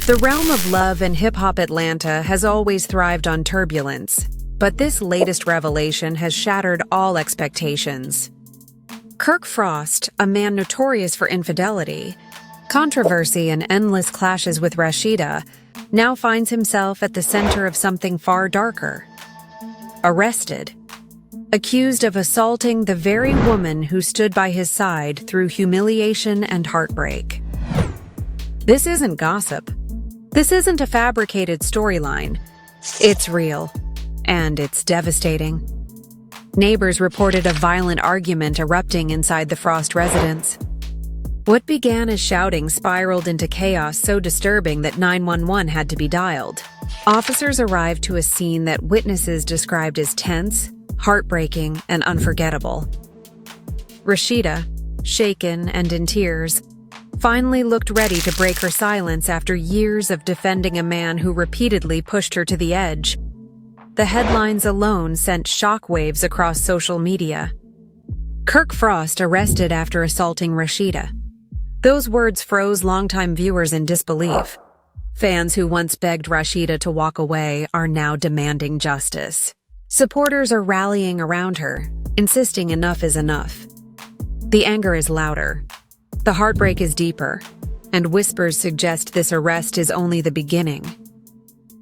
The realm of love and hip-hop Atlanta has always thrived on turbulence, but this latest revelation has shattered all expectations. Kirk Frost, a man notorious for infidelity, controversy, and endless clashes with Rashida, now finds himself at the center of something far darker. Arrested. Accused of assaulting the very woman who stood by his side through humiliation and heartbreak. This isn't gossip. This isn't a fabricated storyline. It's real, and it's devastating. Neighbors reported a violent argument erupting inside the Frost residence. What began as shouting spiraled into chaos so disturbing that 911 had to be dialed. Officers arrived to a scene that witnesses described as tense, heartbreaking, and unforgettable. Rashida, shaken and in tears, finally looked ready to break her silence after years of defending a man who repeatedly pushed her to the edge. The headlines alone sent shockwaves across social media. Kirk Frost arrested after assaulting Rashida. Those words froze longtime viewers in disbelief. Fans who once begged Rashida to walk away are now demanding justice. Supporters are rallying around her, insisting enough is enough. The anger is louder. The heartbreak is deeper, and whispers suggest this arrest is only the beginning.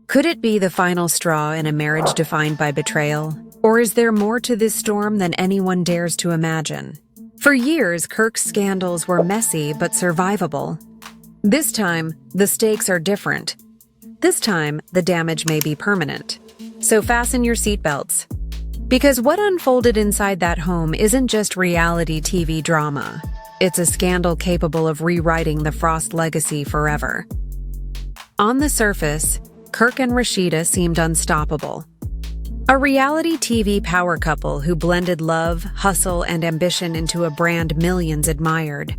Could it be the final straw in a marriage defined by betrayal? Or is there more to this storm than anyone dares to imagine? For years, Kirk's scandals were messy but survivable. This time, the stakes are different. This time, the damage may be permanent. So fasten your seatbelts. Because what unfolded inside that home isn't just reality TV drama. It's a scandal capable of rewriting the Frost legacy forever. On the surface, Kirk and Rashida seemed unstoppable. A reality TV power couple who blended love, hustle, and ambition into a brand millions admired.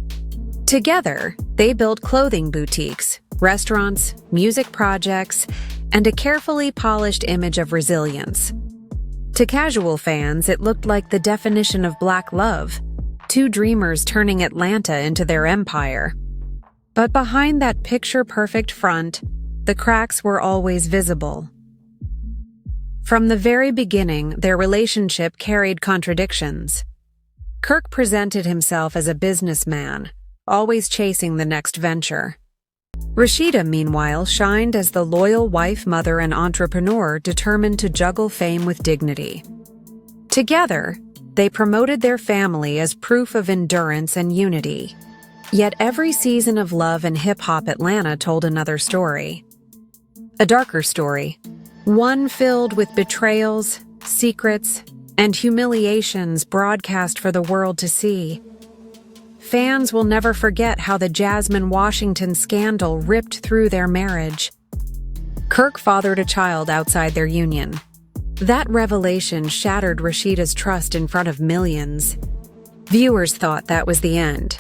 Together, they built clothing boutiques, restaurants, music projects, and a carefully polished image of resilience. To casual fans, it looked like the definition of black love. Two dreamers turning Atlanta into their empire. But behind that picture-perfect front, the cracks were always visible. From the very beginning, their relationship carried contradictions. Kirk presented himself as a businessman, always chasing the next venture. Rashida, meanwhile, shined as the loyal wife, mother, and entrepreneur determined to juggle fame with dignity. Together, they promoted their family as proof of endurance and unity. Yet every season of love and hip-hop Atlanta told another story. A darker story. One filled with betrayals, secrets, and humiliations broadcast for the world to see. Fans will never forget how the Jasmine Washington scandal ripped through their marriage. Kirk fathered a child outside their union. That revelation shattered Rashida's trust in front of millions. Viewers thought that was the end.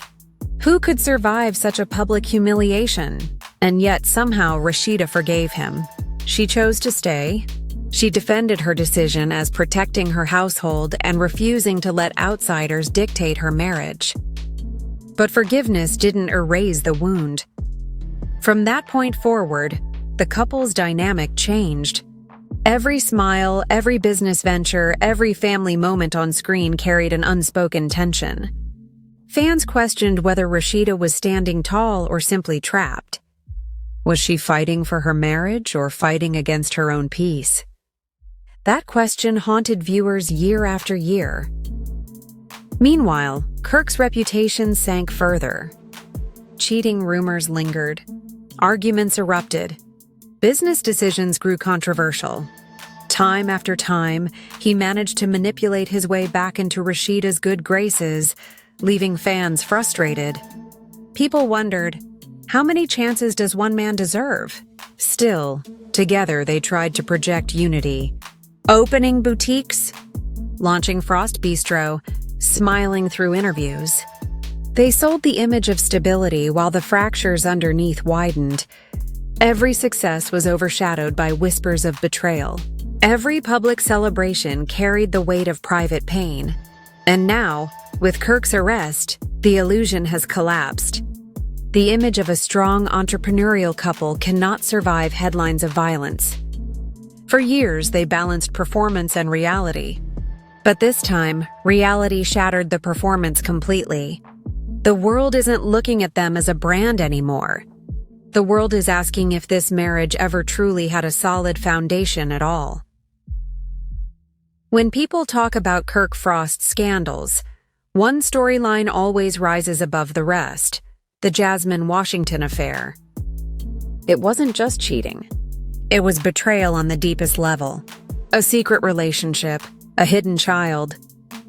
Who could survive such a public humiliation? And yet somehow Rashida forgave him. She chose to stay. She defended her decision as protecting her household and refusing to let outsiders dictate her marriage. But forgiveness didn't erase the wound. From that point forward, the couple's dynamic changed. Every smile, every business venture, every family moment on screen carried an unspoken tension. Fans questioned whether Rashida was standing tall or simply trapped. Was she fighting for her marriage or fighting against her own peace? That question haunted viewers year after year. Meanwhile, Kirk's reputation sank further. Cheating rumors lingered. Arguments erupted. Business decisions grew controversial. Time after time, he managed to manipulate his way back into Rashida's good graces, leaving fans frustrated. People wondered, how many chances does one man deserve? Still, together they tried to project unity. Opening boutiques, launching Frost Bistro, smiling through interviews. They sold the image of stability while the fractures underneath widened. Every success was overshadowed by whispers of betrayal. Every public celebration carried the weight of private pain. And now, with Kirk's arrest, the illusion has collapsed. The image of a strong entrepreneurial couple cannot survive headlines of violence. For years, they balanced performance and reality. But this time, reality shattered the performance completely. The world isn't looking at them as a brand anymore. The world is asking if this marriage ever truly had a solid foundation at all. When people talk about Kirk Frost's scandals, one storyline always rises above the rest: the Jasmine Washington affair. It wasn't just cheating. It was betrayal on the deepest level. A secret relationship, a hidden child,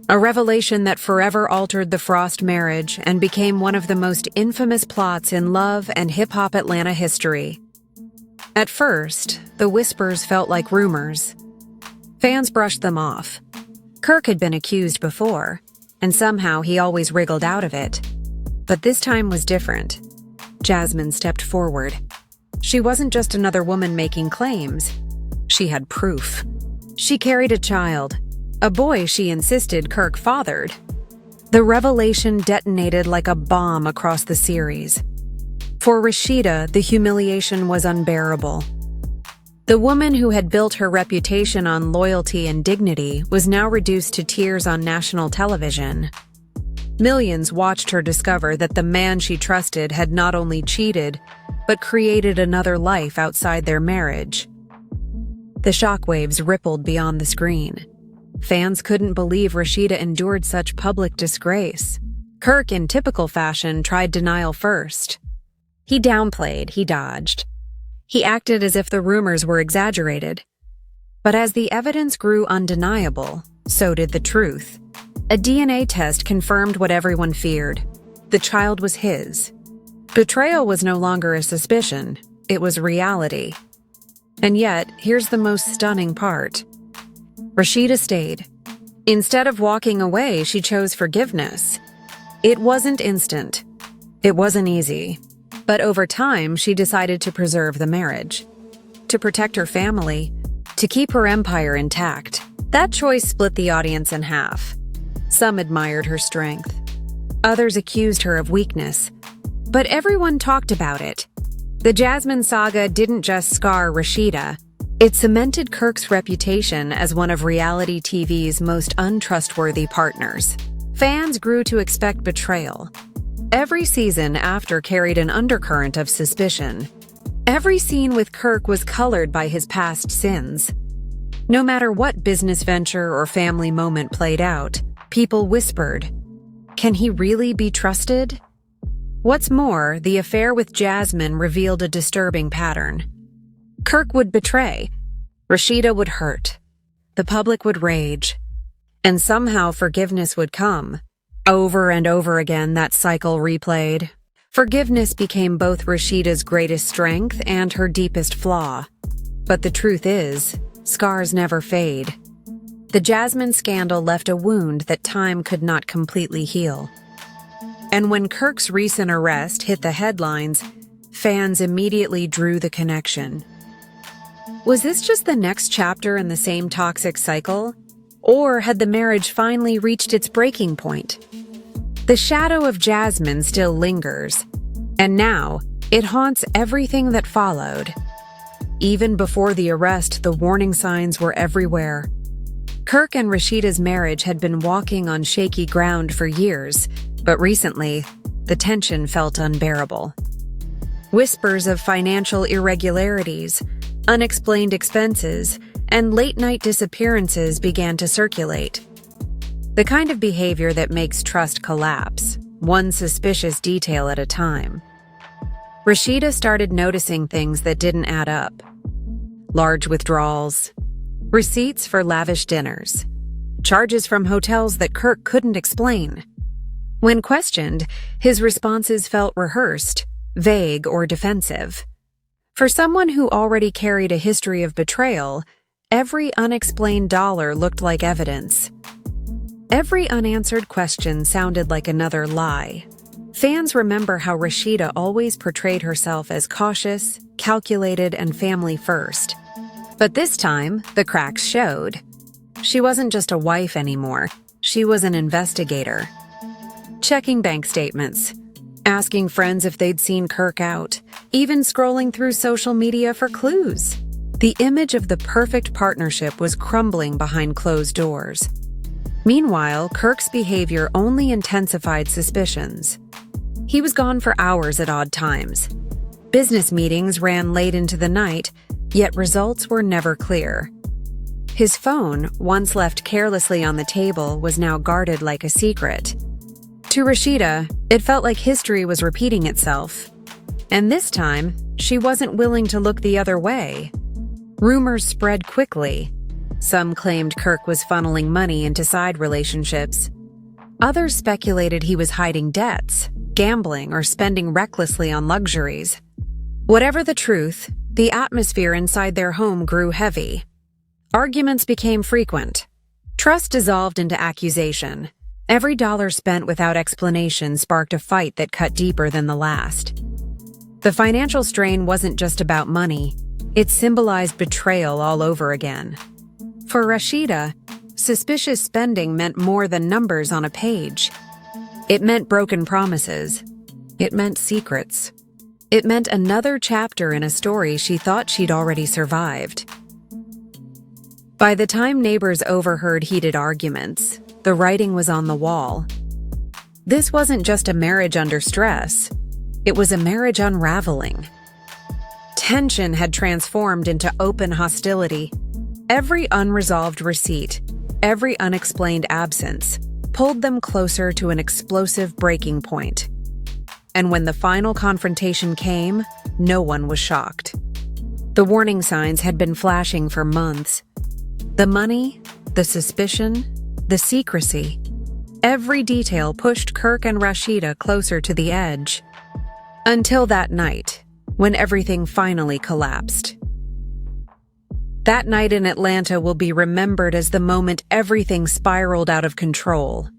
a revelation that forever altered the Frost marriage and became one of the most infamous plots in love and hip-hop Atlanta history. At first, the whispers felt like rumors. Fans brushed them off. Kirk had been accused before, and somehow he always wriggled out of it. But this time was different. Jasmine stepped forward. She wasn't just another woman making claims. She had proof. She carried a child, a boy she insisted Kirk fathered. The revelation detonated like a bomb across the series. For Rashida, the humiliation was unbearable. The woman who had built her reputation on loyalty and dignity was now reduced to tears on national television. Millions watched her discover that the man she trusted had not only cheated, but created another life outside their marriage. The shockwaves rippled beyond the screen. Fans couldn't believe Rasheeda endured such public disgrace. Kirk, in typical fashion, tried denial first. He downplayed, he dodged. He acted as if the rumors were exaggerated. But as the evidence grew undeniable, so did the truth. A DNA test confirmed what everyone feared. The child was his. Betrayal was no longer a suspicion, it was reality. And yet, here's the most stunning part. Rashida stayed. Instead of walking away, she chose forgiveness. It wasn't instant. It wasn't easy. But over time, she decided to preserve the marriage, to protect her family, to keep her empire intact. That choice split the audience in half. Some admired her strength. Others accused her of weakness. But everyone talked about it. The Jasmine saga didn't just scar Rashida. It cemented Kirk's reputation as one of reality TV's most untrustworthy partners. Fans grew to expect betrayal. Every season after carried an undercurrent of suspicion. Every scene with Kirk was colored by his past sins. No matter what business venture or family moment played out, people whispered, "Can he really be trusted?" What's more, the affair with Jasmine revealed a disturbing pattern. Kirk would betray, Rashida would hurt, the public would rage, and somehow forgiveness would come. Over and over again, that cycle replayed. Forgiveness became both Rashida's greatest strength and her deepest flaw. But the truth is, scars never fade. The Jasmine scandal left a wound that time could not completely heal. And when Kirk's recent arrest hit the headlines, fans immediately drew the connection. Was this just the next chapter in the same toxic cycle? Or had the marriage finally reached its breaking point? The shadow of Jasmine still lingers, and now it haunts everything that followed. Even before the arrest, the warning signs were everywhere. Kirk and Rashida's marriage had been walking on shaky ground for years, but recently, the tension felt unbearable. Whispers of financial irregularities, unexplained expenses, and late-night disappearances began to circulate. The kind of behavior that makes trust collapse, one suspicious detail at a time. Rashida started noticing things that didn't add up. Large withdrawals, receipts for lavish dinners, charges from hotels that Kirk couldn't explain. When questioned, his responses felt rehearsed, vague, or defensive. For someone who already carried a history of betrayal, every unexplained dollar looked like evidence. Every unanswered question sounded like another lie. Fans remember how Rashida always portrayed herself as cautious, calculated, and family first. But this time, the cracks showed. She wasn't just a wife anymore. She was an investigator. Checking bank statements, asking friends if they'd seen Kirk out, even scrolling through social media for clues. The image of the perfect partnership was crumbling behind closed doors. Meanwhile, Kirk's behavior only intensified suspicions. He was gone for hours at odd times. Business meetings ran late into the night, yet results were never clear. His phone, once left carelessly on the table, was now guarded like a secret. To Rashida, it felt like history was repeating itself. And this time, she wasn't willing to look the other way. Rumors spread quickly. Some claimed Kirk was funneling money into side relationships. Others speculated he was hiding debts, gambling, or spending recklessly on luxuries. Whatever the truth, the atmosphere inside their home grew heavy. Arguments became frequent. Trust dissolved into accusation. Every dollar spent without explanation sparked a fight that cut deeper than the last. The financial strain wasn't just about money. It symbolized betrayal all over again. For Rashida, suspicious spending meant more than numbers on a page. It meant broken promises. It meant secrets. It meant another chapter in a story she thought she'd already survived. By the time neighbors overheard heated arguments, the writing was on the wall. This wasn't just a marriage under stress. It was a marriage unraveling. Tension had transformed into open hostility. Every unresolved receipt, every unexplained absence, pulled them closer to an explosive breaking point. And when the final confrontation came, no one was shocked. The warning signs had been flashing for months. The money, the suspicion, the secrecy. Every detail pushed Kirk and Rashida closer to the edge. Until that night, when everything finally collapsed. That night in Atlanta will be remembered as the moment everything spiraled out of control.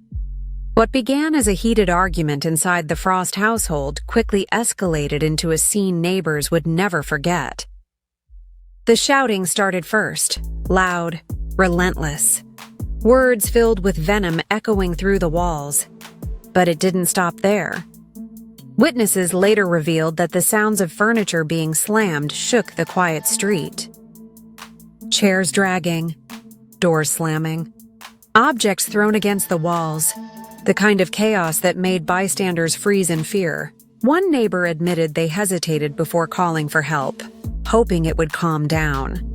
What began as a heated argument inside the Frost household quickly escalated into a scene neighbors would never forget. The shouting started first, loud, relentless. Words filled with venom echoing through the walls. But it didn't stop there. Witnesses later revealed that the sounds of furniture being slammed shook the quiet street. Chairs dragging, doors slamming, objects thrown against the walls, the kind of chaos that made bystanders freeze in fear. One neighbor admitted they hesitated before calling for help, hoping it would calm down.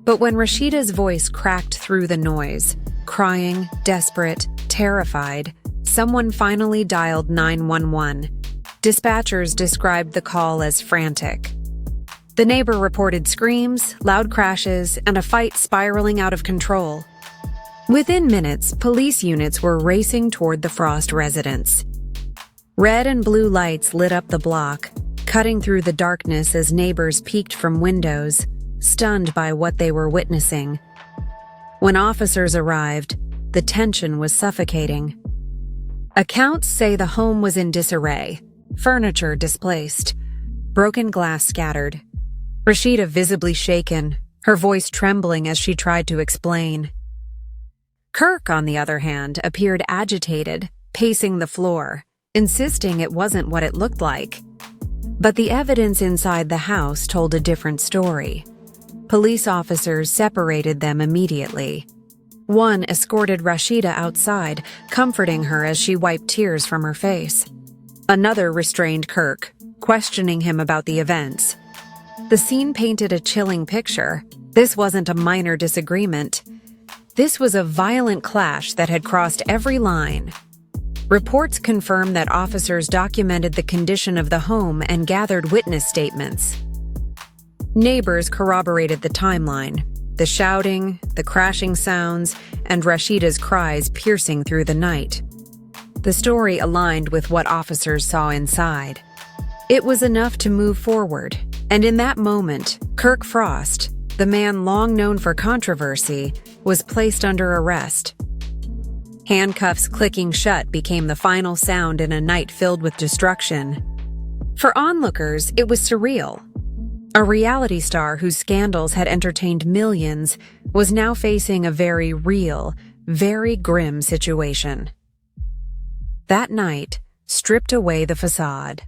But when Rashida's voice cracked through the noise, crying, desperate, terrified, someone finally dialed 911. Dispatchers described the call as frantic. The neighbor reported screams, loud crashes, and a fight spiraling out of control. Within minutes, police units were racing toward the Frost residence. Red and blue lights lit up the block, cutting through the darkness as neighbors peeked from windows, stunned by what they were witnessing. When officers arrived, the tension was suffocating. Accounts say the home was in disarray, furniture displaced, broken glass scattered. Rashida visibly shaken, her voice trembling as she tried to explain. Kirk, on the other hand, appeared agitated, pacing the floor, insisting it wasn't what it looked like. But the evidence inside the house told a different story. Police officers separated them immediately. One escorted Rashida outside, comforting her as she wiped tears from her face. Another restrained Kirk, questioning him about the events. The scene painted a chilling picture. This wasn't a minor disagreement. This was a violent clash that had crossed every line. Reports confirmed that officers documented the condition of the home and gathered witness statements. Neighbors corroborated the timeline, the shouting, the crashing sounds, and Rashida's cries piercing through the night. The story aligned with what officers saw inside. It was enough to move forward, and in that moment, Kirk Frost, the man long known for controversy, was placed under arrest. Handcuffs clicking shut became the final sound in a night filled with destruction. For onlookers, it was surreal. A reality star whose scandals had entertained millions was now facing a very real, very grim situation. That night, stripped away the facade.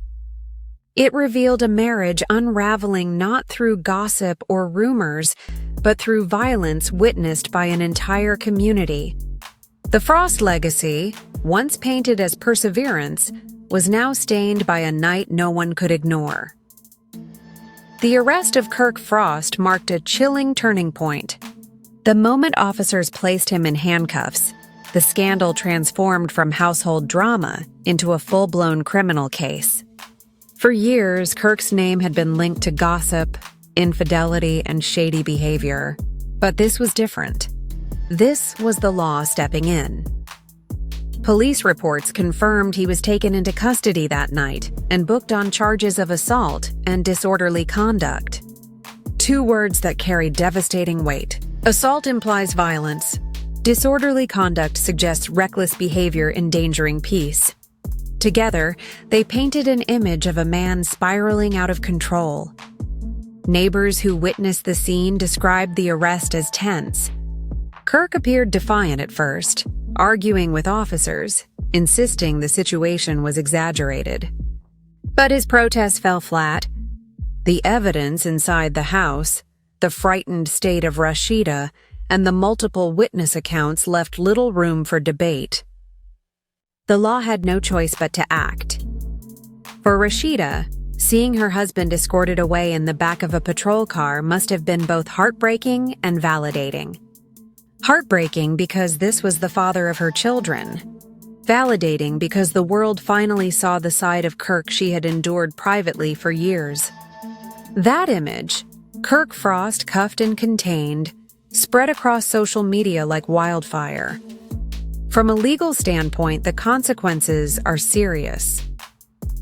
It revealed a marriage unraveling not through gossip or rumors, but through violence witnessed by an entire community. The Frost legacy, once painted as perseverance, was now stained by a night no one could ignore. The arrest of Kirk Frost marked a chilling turning point. The moment officers placed him in handcuffs, the scandal transformed from household drama into a full-blown criminal case. For years, Kirk's name had been linked to gossip, infidelity, and shady behavior. But this was different. This was the law stepping in. Police reports confirmed he was taken into custody that night and booked on charges of assault and disorderly conduct. Two words that carry devastating weight. Assault implies violence. Disorderly conduct suggests reckless behavior endangering peace. Together, they painted an image of a man spiraling out of control. Neighbors who witnessed the scene described the arrest as tense. Kirk appeared defiant at first, arguing with officers, insisting the situation was exaggerated. But his protest fell flat. The evidence inside the house, the frightened state of Rashida, and the multiple witness accounts left little room for debate. The law had no choice but to act. For Rashida, seeing her husband escorted away in the back of a patrol car must have been both heartbreaking and validating. Heartbreaking because this was the father of her children. Validating because the world finally saw the side of Kirk she had endured privately for years. That image, Kirk Frost cuffed and contained, spread across social media like wildfire. From a legal standpoint, the consequences are serious.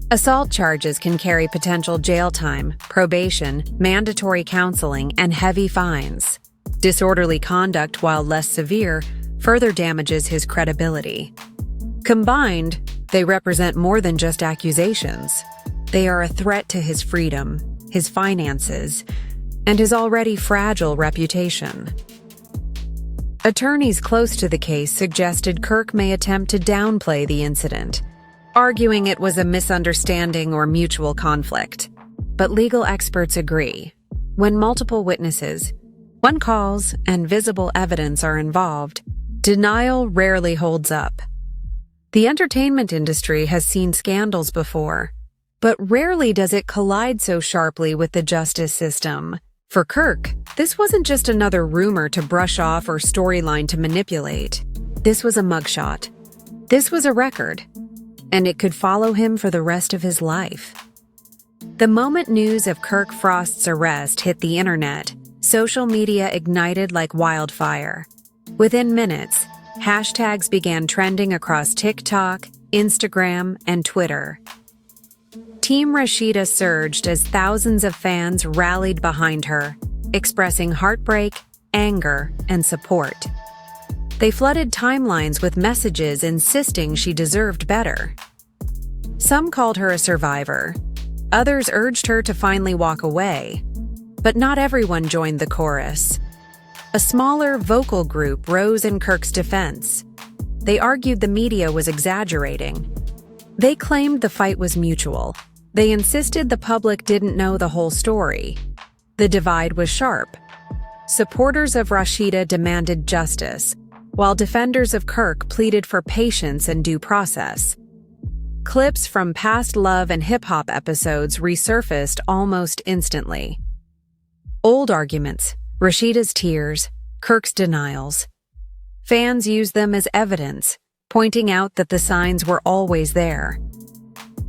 Assault charges can carry potential jail time, probation, mandatory counseling, and heavy fines. Disorderly conduct, while less severe, further damages his credibility. Combined, they represent more than just accusations. They are a threat to his freedom, his finances, and his already fragile reputation. Attorneys close to the case suggested Kirk may attempt to downplay the incident, arguing it was a misunderstanding or mutual conflict. But legal experts agree. When multiple witnesses, phone calls, and visible evidence are involved, denial rarely holds up. The entertainment industry has seen scandals before, but rarely does it collide so sharply with the justice system. For Kirk, this wasn't just another rumor to brush off or storyline to manipulate. This was a mugshot. This was a record, and it could follow him for the rest of his life. The moment news of Kirk Frost's arrest hit the internet, social media ignited like wildfire. Within minutes, hashtags began trending across TikTok, Instagram, and Twitter. Team Rashida surged as thousands of fans rallied behind her, expressing heartbreak, anger, and support. They flooded timelines with messages insisting she deserved better. Some called her a survivor. Others urged her to finally walk away. But not everyone joined the chorus. A smaller, vocal group rose in Kirk's defense. They argued the media was exaggerating. They claimed the fight was mutual. They insisted the public didn't know the whole story. The divide was sharp. Supporters of Rashida demanded justice, while defenders of Kirk pleaded for patience and due process. Clips from past love and hip-hop episodes resurfaced almost instantly. Old arguments, Rashida's tears, Kirk's denials. Fans used them as evidence, pointing out that the signs were always there.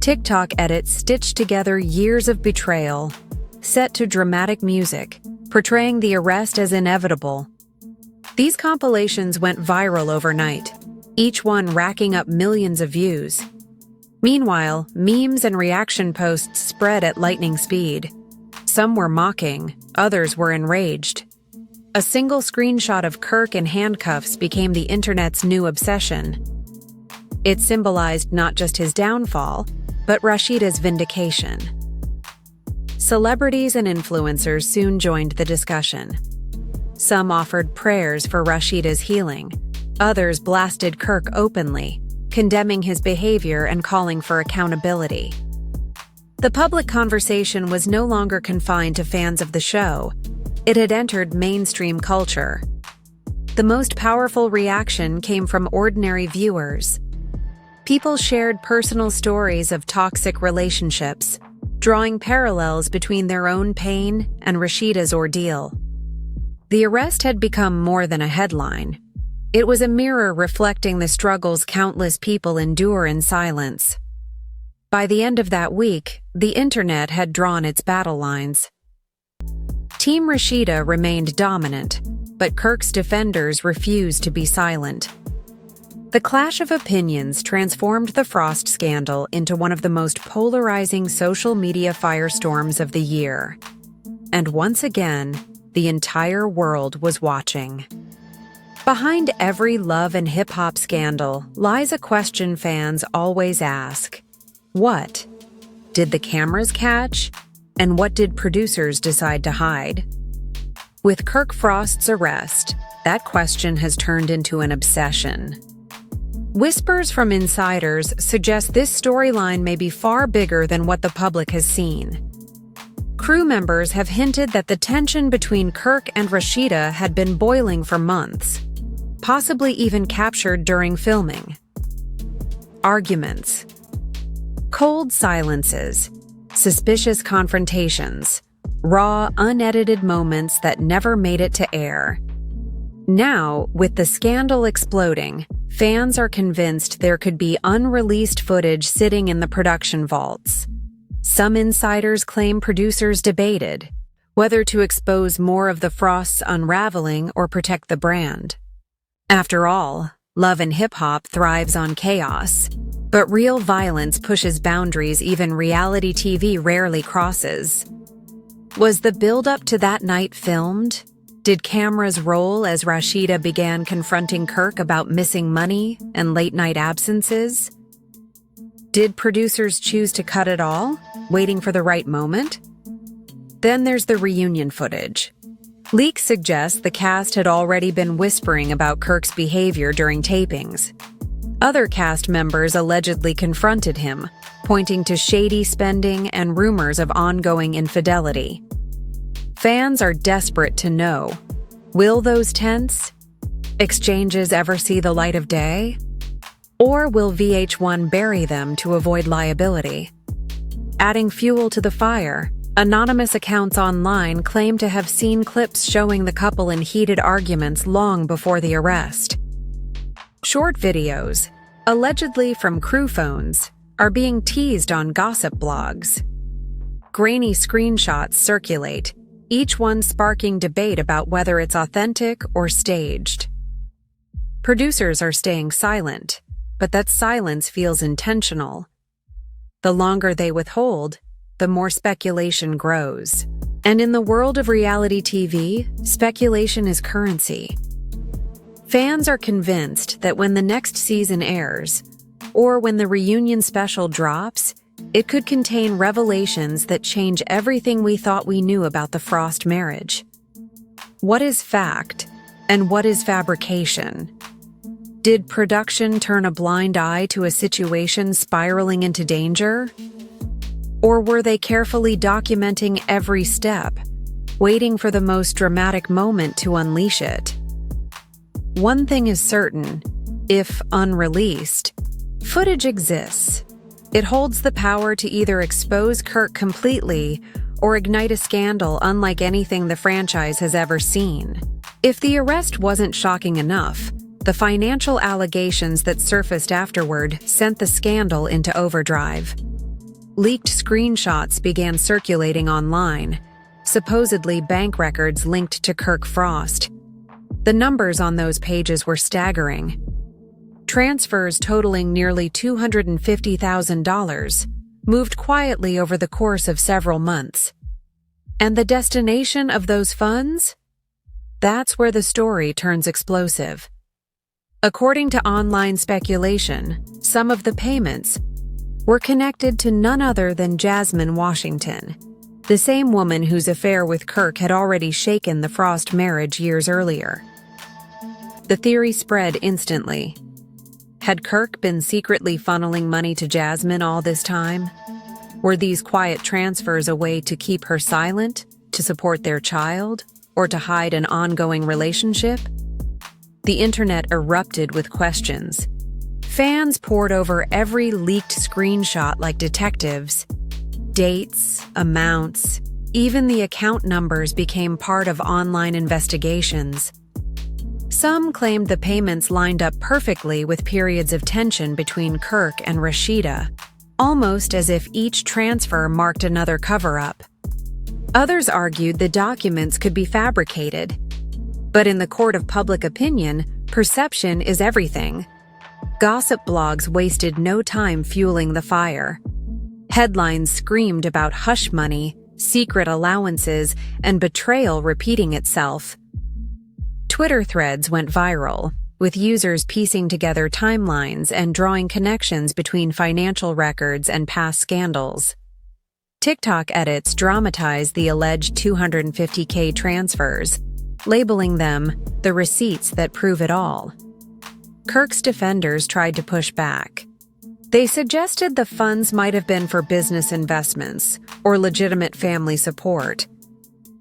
TikTok edits stitched together years of betrayal, set to dramatic music, portraying the arrest as inevitable. These compilations went viral overnight, each one racking up millions of views. Meanwhile, memes and reaction posts spread at lightning speed. Some were mocking, others were enraged. A single screenshot of Kirk in handcuffs became the internet's new obsession. It symbolized not just his downfall, but Rashida's vindication. Celebrities and influencers soon joined the discussion. Some offered prayers for Rashida's healing. Others blasted Kirk openly, condemning his behavior and calling for accountability. The public conversation was no longer confined to fans of the show. It had entered mainstream culture. The most powerful reaction came from ordinary viewers. People shared personal stories of toxic relationships, drawing parallels between their own pain and Rasheeda's ordeal. The arrest had become more than a headline. It was a mirror reflecting the struggles countless people endure in silence. By the end of that week, the internet had drawn its battle lines. Team Rashida remained dominant, but Kirk's defenders refused to be silent. The clash of opinions transformed the Frost scandal into one of the most polarizing social media firestorms of the year. And once again, the entire world was watching. Behind every love and hip-hop scandal lies a question fans always ask. What did the cameras catch? And what did producers decide to hide? With Kirk Frost's arrest, that question has turned into an obsession. Whispers from insiders suggest this storyline may be far bigger than what the public has seen. Crew members have hinted that the tension between Kirk and Rashida had been boiling for months, possibly even captured during filming. Arguments. Cold silences, suspicious confrontations, raw, unedited moments that never made it to air. Now, with the scandal exploding, fans are convinced there could be unreleased footage sitting in the production vaults. Some insiders claim producers debated whether to expose more of the Frost's unraveling or protect the brand. After all, love and hip-hop thrives on chaos, but real violence pushes boundaries even reality TV rarely crosses. Was the build-up to that night filmed? Did cameras roll as Rasheeda began confronting Kirk about missing money and late-night absences? Did producers choose to cut it all, waiting for the right moment? Then there's the reunion footage. Leaks suggest the cast had already been whispering about Kirk's behavior during tapings. Other cast members allegedly confronted him, pointing to shady spending and rumors of ongoing infidelity. Fans are desperate to know, will those tense exchanges ever see the light of day? Or will VH1 bury them to avoid liability? Adding fuel to the fire, anonymous accounts online claim to have seen clips showing the couple in heated arguments long before the arrest. Short videos, allegedly from crew phones, are being teased on gossip blogs. Grainy screenshots circulate, each one sparking debate about whether it's authentic or staged. Producers are staying silent, but that silence feels intentional. The longer they withhold, the more speculation grows. And in the world of reality TV, speculation is currency. Fans are convinced that when the next season airs, or when the reunion special drops, it could contain revelations that change everything we thought we knew about the Frost marriage. What is fact, and what is fabrication? Did production turn a blind eye to a situation spiraling into danger? Or were they carefully documenting every step, waiting for the most dramatic moment to unleash it? One thing is certain, if unreleased, footage exists. It holds the power to either expose Kirk completely or ignite a scandal unlike anything the franchise has ever seen. If the arrest wasn't shocking enough, the financial allegations that surfaced afterward sent the scandal into overdrive. Leaked screenshots began circulating online, supposedly bank records linked to Kirk Frost. The numbers on those pages were staggering. Transfers totaling nearly $250,000 moved quietly over the course of several months. And the destination of those funds? That's where the story turns explosive. According to online speculation, some of the payments were connected to none other than Jasmine Washington, the same woman whose affair with Kirk had already shaken the Frost marriage years earlier. The theory spread instantly. Had Kirk been secretly funneling money to Jasmine all this time? Were these quiet transfers a way to keep her silent, to support their child, or to hide an ongoing relationship? The internet erupted with questions. Fans pored over every leaked screenshot like detectives. Dates, amounts, even the account numbers became part of online investigations. Some claimed the payments lined up perfectly with periods of tension between Kirk and Rashida, almost as if each transfer marked another cover-up. Others argued the documents could be fabricated. But in the court of public opinion, perception is everything. Gossip blogs wasted no time fueling the fire. Headlines screamed about hush money, secret allowances, and betrayal repeating itself. Twitter threads went viral, with users piecing together timelines and drawing connections between financial records and past scandals. TikTok edits dramatized the alleged $250K transfers, labeling them the receipts that prove it all. Kirk's defenders tried to push back. They suggested the funds might have been for business investments or legitimate family support.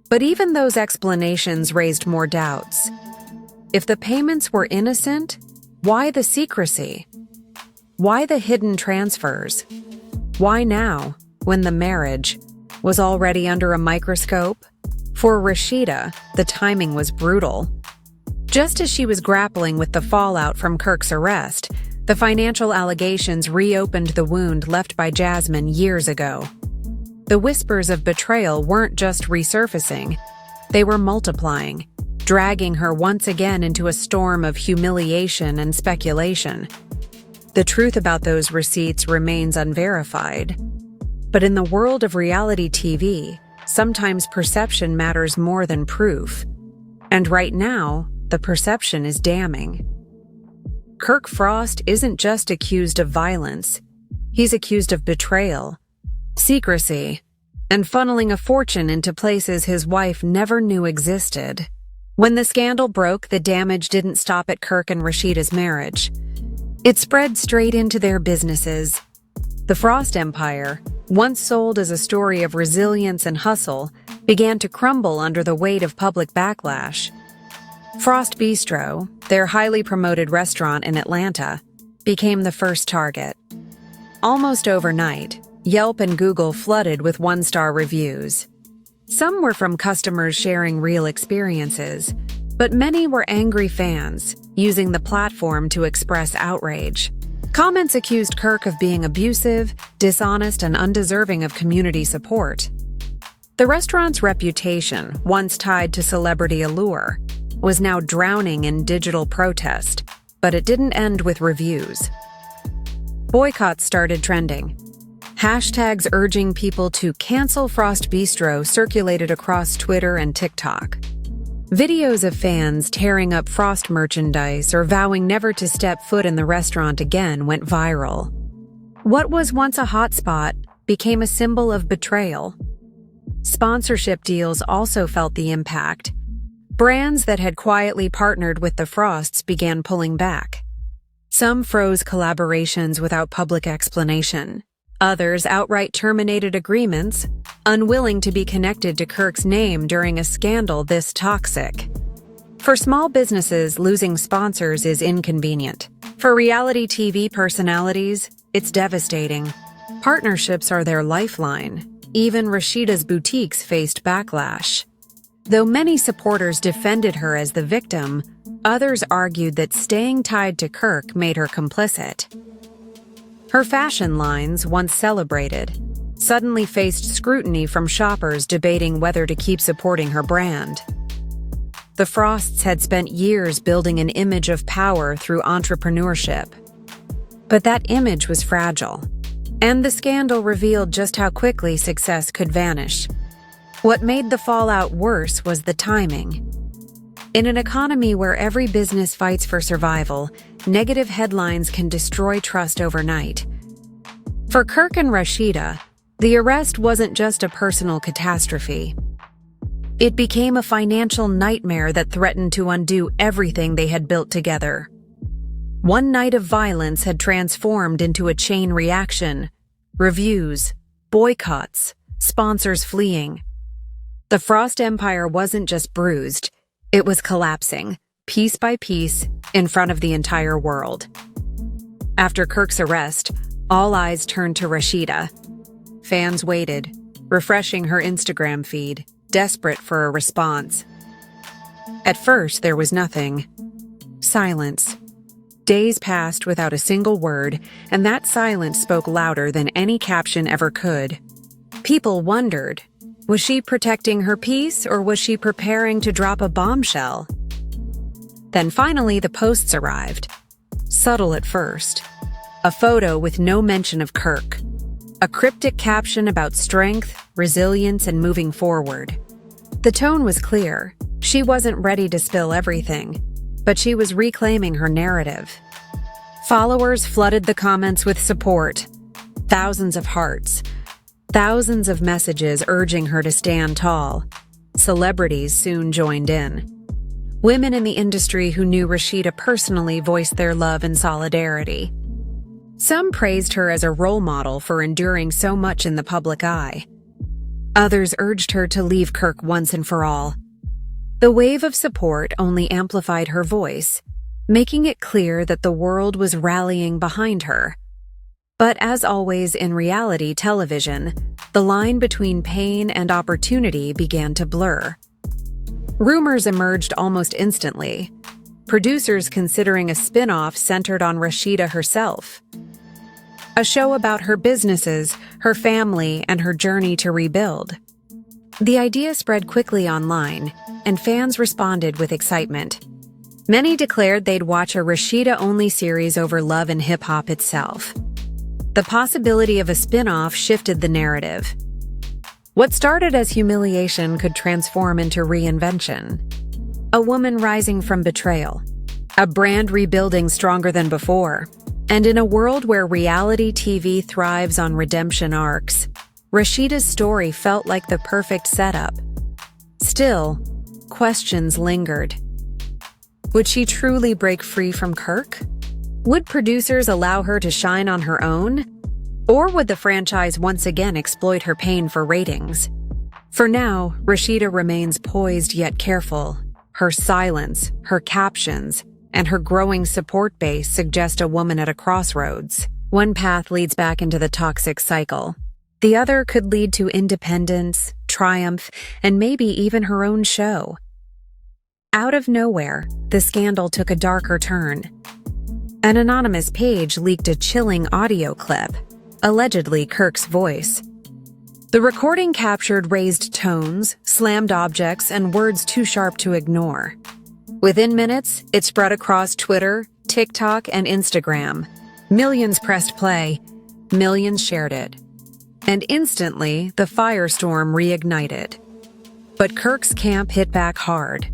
But even those explanations raised more doubts. If the payments were innocent, why the secrecy? Why the hidden transfers? Why now, when the marriage was already under a microscope? For Rashida, the timing was brutal. Just as she was grappling with the fallout from Kirk's arrest, the financial allegations reopened the wound left by Jasmine years ago. The whispers of betrayal weren't just resurfacing, they were multiplying, dragging her once again into a storm of humiliation and speculation. The truth about those receipts remains unverified. But in the world of reality TV, sometimes perception matters more than proof. And right now, the perception is damning. Kirk Frost isn't just accused of violence. He's accused of betrayal, secrecy, and funneling a fortune into places his wife never knew existed. When the scandal broke, the damage didn't stop at Kirk and Rashida's marriage. It spread straight into their businesses. The Frost empire, once sold as a story of resilience and hustle, began to crumble under the weight of public backlash. Frost Bistro, their highly promoted restaurant in Atlanta, became the first target. Almost overnight, Yelp and Google flooded with one-star reviews. Some were from customers sharing real experiences, but many were angry fans, using the platform to express outrage. Comments accused Kirk of being abusive, dishonest, and undeserving of community support. The restaurant's reputation, once tied to celebrity allure, was now drowning in digital protest, but it didn't end with reviews. Boycotts started trending. Hashtags urging people to cancel Frost Bistro circulated across Twitter and TikTok. Videos of fans tearing up Frost merchandise or vowing never to step foot in the restaurant again went viral. What was once a hotspot became a symbol of betrayal. Sponsorship deals also felt the impact. Brands that had quietly partnered with the Frosts began pulling back. Some froze collaborations without public explanation. Others outright terminated agreements, unwilling to be connected to Kirk's name during a scandal this toxic. For small businesses, losing sponsors is inconvenient. For reality TV personalities, it's devastating. Partnerships are their lifeline. Even Rashida's boutiques faced backlash. Though many supporters defended her as the victim, others argued that staying tied to Kirk made her complicit. Her fashion lines, once celebrated, suddenly faced scrutiny from shoppers debating whether to keep supporting her brand. The Frosts had spent years building an image of power through entrepreneurship. But that image was fragile, and the scandal revealed just how quickly success could vanish. What made the fallout worse was the timing. In an economy where every business fights for survival, negative headlines can destroy trust overnight. For Kirk and Rashida, the arrest wasn't just a personal catastrophe. It became a financial nightmare that threatened to undo everything they had built together. One night of violence had transformed into a chain reaction. Reviews, boycotts, sponsors fleeing. The Frost empire wasn't just bruised, it was collapsing, piece by piece, in front of the entire world. After Kirk's arrest, all eyes turned to Rashida. Fans waited, refreshing her Instagram feed, desperate for a response. At first, there was nothing. Silence. Days passed without a single word, and that silence spoke louder than any caption ever could. People wondered, was she protecting her peace or was she preparing to drop a bombshell? Then finally the posts arrived. Subtle at first. A photo with no mention of Kirk. A cryptic caption about strength, resilience, and moving forward. The tone was clear. She wasn't ready to spill everything, but she was reclaiming her narrative. Followers flooded the comments with support. Thousands of hearts. Thousands of messages urging her to stand tall. Celebrities soon joined in. Women in the industry who knew Rasheeda personally voiced their love and solidarity. Some praised her as a role model for enduring so much in the public eye. Others urged her to leave Kirk once and for all. The wave of support only amplified her voice, making it clear that the world was rallying behind her. But as always in reality television, the line between pain and opportunity began to blur. Rumors emerged almost instantly, producers considering a spin-off centered on Rasheeda herself. A show about her businesses, her family, and her journey to rebuild. The idea spread quickly online, and fans responded with excitement. Many declared they'd watch a Rasheeda-only series over Love and Hip Hop itself. The possibility of a spin-off shifted the narrative. What started as humiliation could transform into reinvention. A woman rising from betrayal. A brand rebuilding stronger than before. And in a world where reality TV thrives on redemption arcs, Rasheeda's story felt like the perfect setup. Still, questions lingered. Would she truly break free from Kirk? Would producers allow her to shine on her own? Or would the franchise once again exploit her pain for ratings? For now, Rasheeda remains poised yet careful. Her silence, her captions, and her growing support base suggest a woman at a crossroads. One path leads back into the toxic cycle. The other could lead to independence, triumph, and maybe even her own show. Out of nowhere, the scandal took a darker turn. An anonymous page leaked a chilling audio clip, allegedly Kirk's voice. The recording captured raised tones, slammed objects, and words too sharp to ignore. Within minutes, it spread across Twitter, TikTok, and Instagram. Millions pressed play, millions shared it. And instantly, the firestorm reignited. But Kirk's camp hit back hard.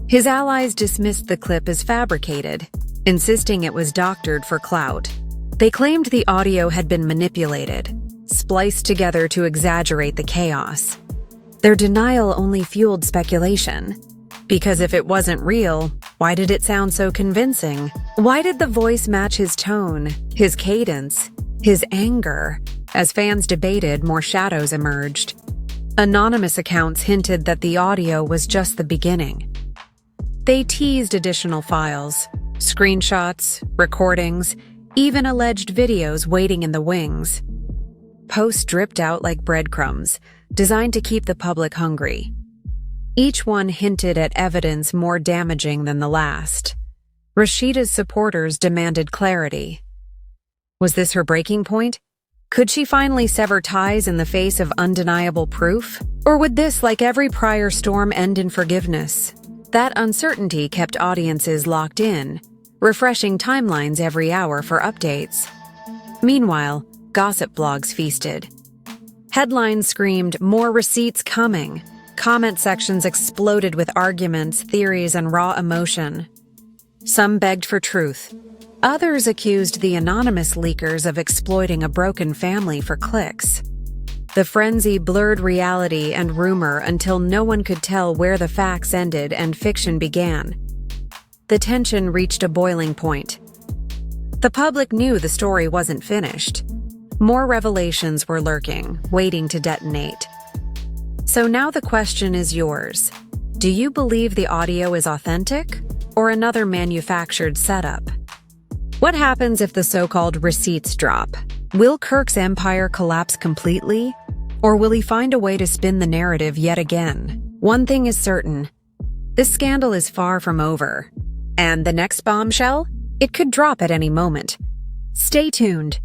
His allies dismissed the clip as fabricated, insisting it was doctored for clout. They claimed the audio had been manipulated, spliced together to exaggerate the chaos. Their denial only fueled speculation. Because if it wasn't real, why did it sound so convincing? Why did the voice match his tone, his cadence, his anger? As fans debated, more shadows emerged. Anonymous accounts hinted that the audio was just the beginning. They teased additional files, screenshots, recordings, even alleged videos waiting in the wings. Posts dripped out like breadcrumbs, designed to keep the public hungry. Each one hinted at evidence more damaging than the last. Rasheeda's supporters demanded clarity. Was this her breaking point? Could she finally sever ties in the face of undeniable proof? Or would this, like every prior storm, end in forgiveness? That uncertainty kept audiences locked in, refreshing timelines every hour for updates. Meanwhile, gossip blogs feasted. Headlines screamed, "More receipts coming." Comment sections exploded with arguments, theories, and raw emotion. Some begged for truth. Others accused the anonymous leakers of exploiting a broken family for clicks. The frenzy blurred reality and rumor until no one could tell where the facts ended and fiction began. The tension reached a boiling point. The public knew the story wasn't finished. More revelations were lurking, waiting to detonate. So now the question is yours. Do you believe the audio is authentic, or another manufactured setup? What happens if the so-called receipts drop? Will Kirk's empire collapse completely, or will he find a way to spin the narrative yet again? One thing is certain. This scandal is far from over. And the next bombshell? It could drop at any moment. Stay tuned.